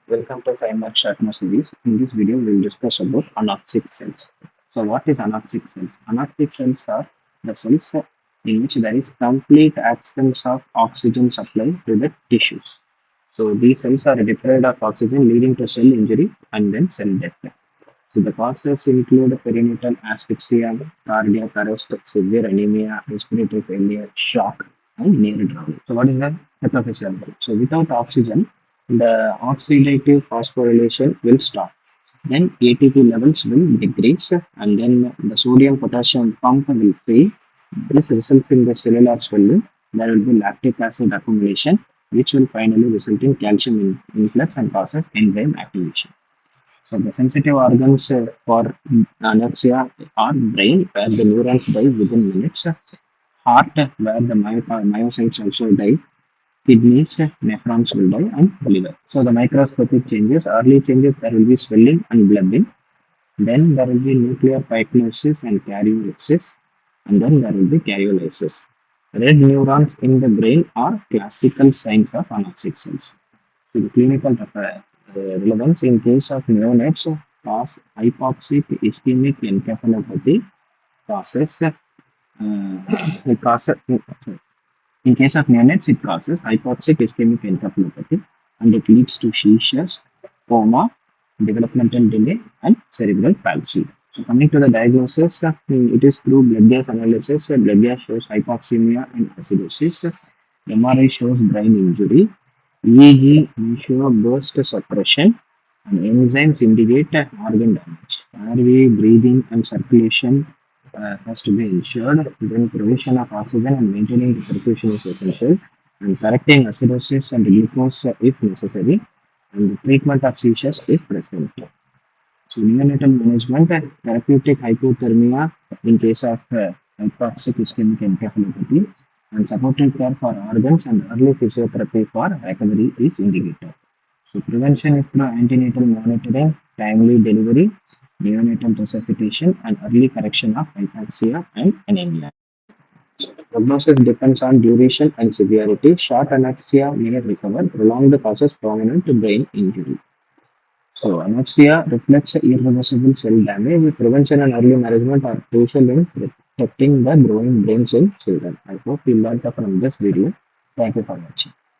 Welcome to 5 Mark Shortmo series. In this video, we will discuss about anoxic cells. So, what is anoxic cells? Anoxic cells are the cells in which there is complete absence of oxygen supply to the tissues. So, these cells are deprived of oxygen, leading to cell injury and then cell death. So, the causes include perinatal asphyxia, cardiac arrest, severe anemia, respiratory failure, shock, and near drowning. So, what is the pathophysiology? So, without oxygen, the oxidative phosphorylation will stop. Then ATP levels will decrease, and then the sodium potassium pump will fail. This results in the cellular swelling. There will be lactic acid accumulation, which will finally result in calcium influx and causes enzyme activation. So the sensitive organs for anoxia are brain, where the neurons die within minutes, heart, where the myocytes also die, kidneys, nephrons will die, and liver. So the microscopic changes, early changes, there will be swelling and blooding. Then there will be nuclear pycnosis and karyolysis, and then there will be karyolysis. Red neurons in the brain are classical signs of anoxic cells. So the clinical relevance in case of neonates cause hypoxic ischemic encephalopathy causes it causes in case of neonates it causes hypoxic ischemic encephalopathy and it leads to seizures, coma, developmental delay, and cerebral palsy. So coming to the diagnosis, it is through blood gas analysis. Blood gas shows hypoxemia and acidosis. MRI shows brain injury. EEG ensure burst suppression, and enzymes indicate organ damage. Airway, breathing, and circulation has to be ensured. Then provision of oxygen and maintaining the perfusion is essential. And correcting acidosis and glucose if necessary. And the treatment of seizures if present. So neonatal management, therapeutic hypothermia in case of hypoxic ischemic encephalopathy, and supportive care for organs and early physiotherapy for recovery is indicated. So prevention is through antenatal monitoring, timely delivery, neonatal resuscitation, and early correction of hypoxia and anemia. Prognosis depends on duration and severity. Short anoxia may recover, prolonged causes permanent brain injury. So anoxia reflects irreversible cell damage. Prevention and early management are crucial in protecting the growing brains in children. I hope you learned from this video. Thank you for watching.